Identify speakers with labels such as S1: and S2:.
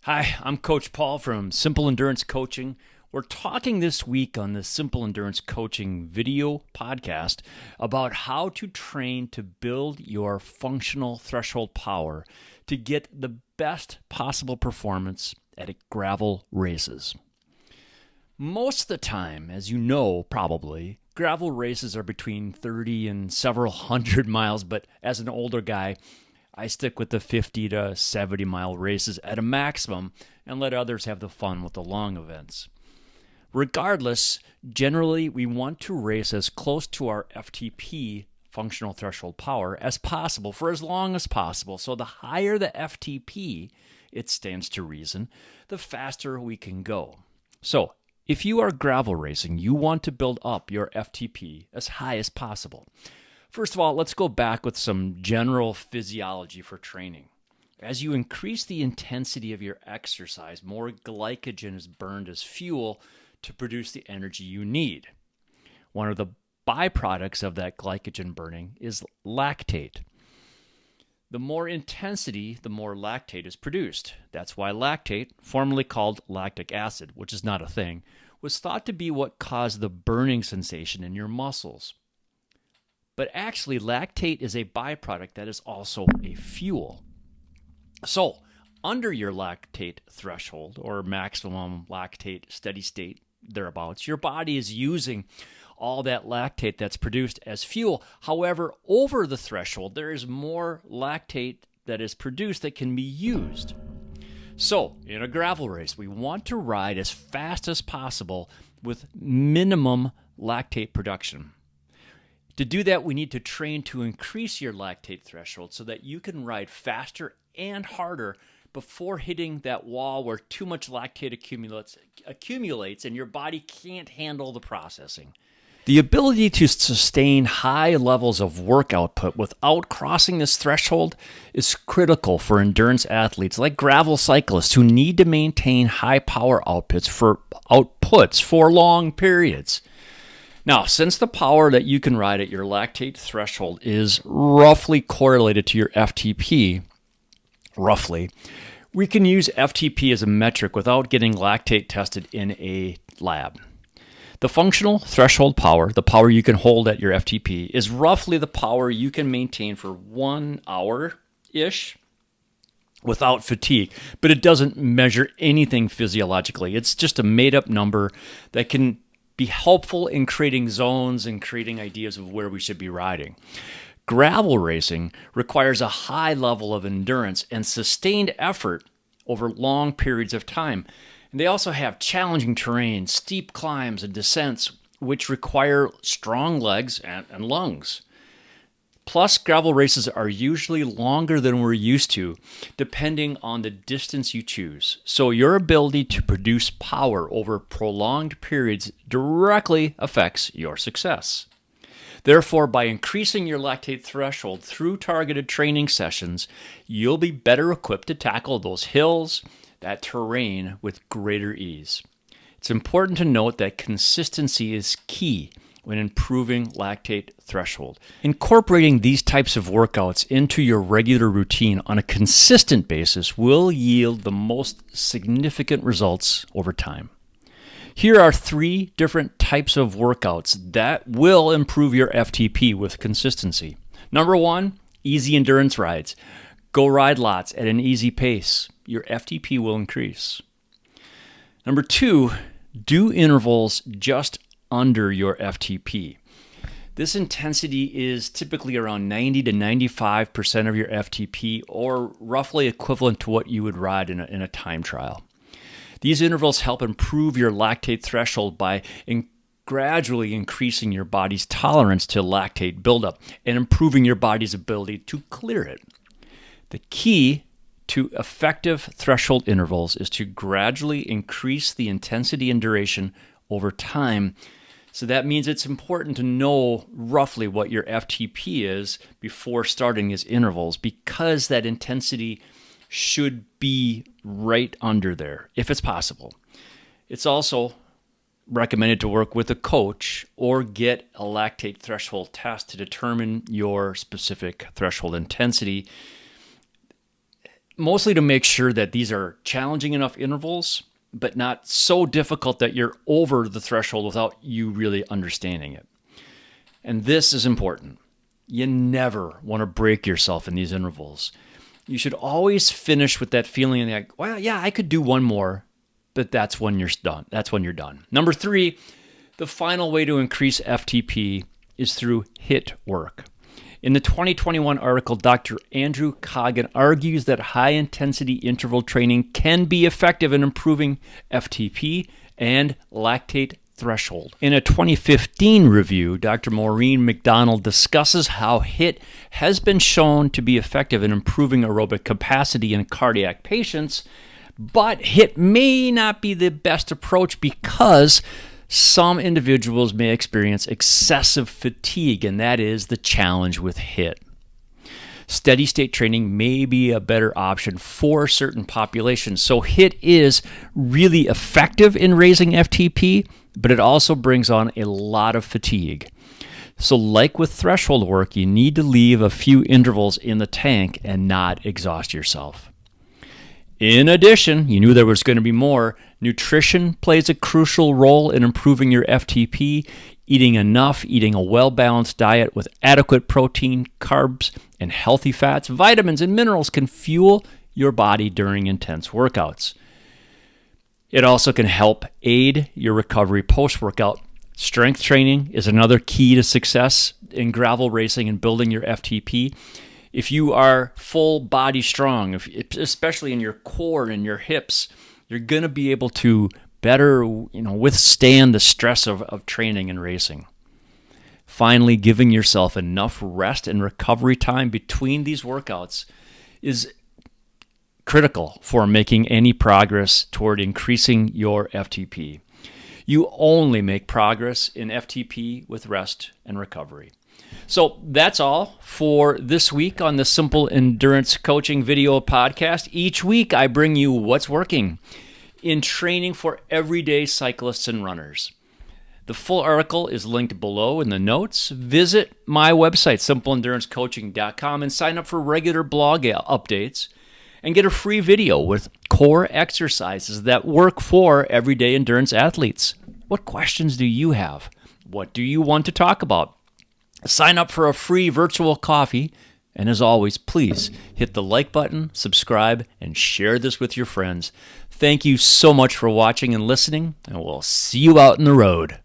S1: Hi, I'm Coach Paul from Simple Endurance Coaching. We're talking this week on the Simple Endurance Coaching video podcast about how to train to build your functional threshold power to get the best possible performance at gravel races. Most of the time, as you know probably, gravel races are between 30 and several hundred miles, but as an older guy, I stick with the 50 to 70 mile races at a maximum and let others have the fun with the long events. Regardless, generally we want to race as close to our FTP, functional threshold power, as possible for as long as possible. So the higher the FTP, it stands to reason, the faster we can go. So if you are gravel racing, you want to build up your FTP as high as possible. First of all, let's go back with some general physiology for training. As you increase the intensity of your exercise, more glycogen is burned as fuel to produce the energy you need. One of the byproducts of that glycogen burning is lactate. The more intensity, the more lactate is produced. That's why lactate, formerly called lactic acid, which is not a thing, was thought to be what caused the burning sensation in your muscles. But actually, lactate is a byproduct that is also a fuel. So, under your lactate threshold, or maximum lactate steady state, thereabouts, your body is using all that lactate that's produced as fuel. However, over the threshold, there is more lactate that is produced that can be used. So, in a gravel race, we want to ride as fast as possible with minimum lactate production. To do that, we need to train to increase your lactate threshold so that you can ride faster and harder before hitting that wall where too much lactate accumulates and your body can't handle the processing. The ability to sustain high levels of work output without crossing this threshold is critical for endurance athletes like gravel cyclists who need to maintain high power outputs for long periods. Now, since the power that you can ride at your lactate threshold is roughly correlated to your FTP, we can use FTP as a metric without getting lactate tested in a lab. The functional threshold power, the power you can hold at your FTP, is roughly the power you can maintain for 1 hour-ish without fatigue, but it doesn't measure anything physiologically. It's just a made-up number that can be helpful in creating zones and creating ideas of where we should be riding. Gravel racing requires a high level of endurance and sustained effort over long periods of time. And they also have challenging terrain, steep climbs and descents, which require strong legs and lungs. Plus, gravel races are usually longer than we're used to, depending on the distance you choose. So your ability to produce power over prolonged periods directly affects your success. Therefore, by increasing your lactate threshold through targeted training sessions, you'll be better equipped to tackle those hills, that terrain, with greater ease. It's important to note that consistency is key when improving lactate threshold. Incorporating these types of workouts into your regular routine on a consistent basis will yield the most significant results over time. Here are 3 different types of workouts that will improve your FTP with consistency. Number 1, easy endurance rides. Go ride lots at an easy pace. Your FTP will increase. Number 2, do intervals just under your FTP. This intensity is typically around 90 to 95% of your FTP, or roughly equivalent to what you would ride in a time trial. These intervals help improve your lactate threshold by gradually increasing your body's tolerance to lactate buildup and improving your body's ability to clear it. The key to effective threshold intervals is to gradually increase the intensity and duration over time. So that means it's important to know roughly what your FTP is before starting these intervals, because that intensity should be right under there if it's possible. It's also recommended to work with a coach or get a lactate threshold test to determine your specific threshold intensity. mostly to make sure that these are challenging enough intervals, but not so difficult that you're over the threshold without you really understanding it. And this is important. You never want to break yourself in these intervals. You should always finish with that feeling like, well, yeah, I could do one more, but that's when you're done. That's when you're done. Number 3, the final way to increase FTP is through HIIT work. In the 2021 article, Dr. Andrew Coggin argues that high-intensity interval training can be effective in improving FTP and lactate threshold. In a 2015 review, Dr. Maureen McDonald discusses how HIIT has been shown to be effective in improving aerobic capacity in cardiac patients, but HIIT may not be the best approach because some individuals may experience excessive fatigue, and that is the challenge with HIIT. Steady state training may be a better option for certain populations. So HIIT is really effective in raising FTP, but it also brings on a lot of fatigue. So like with threshold work, you need to leave a few intervals in the tank and not exhaust yourself. In addition, you knew there was going to be more. Nutrition plays a crucial role in improving your FTP. Eating enough, eating a well-balanced diet with adequate protein, carbs, and healthy fats, vitamins, and minerals can fuel your body during intense workouts. It also can help aid your recovery post-workout. Strength training is another key to success in gravel racing and building your FTP. If you are full body strong, especially in your core and your hips, you're going to be able to better withstand the stress of training and racing. Finally, giving yourself enough rest and recovery time between these workouts is critical for making any progress toward increasing your FTP. You only make progress in FTP with rest and recovery. So that's all for this week on the Simple Endurance Coaching video podcast. Each week I bring you what's working in training for everyday cyclists and runners. The full article is linked below in the notes. Visit my website, simpleendurancecoaching.com, and sign up for regular blog updates and get a free video with core exercises that work for everyday endurance athletes. What questions do you have? What do you want to talk about? Sign up for a free virtual coffee. And as always, please hit the like button, subscribe, and share this with your friends. Thank you so much for watching and listening, and we'll see you out in the road.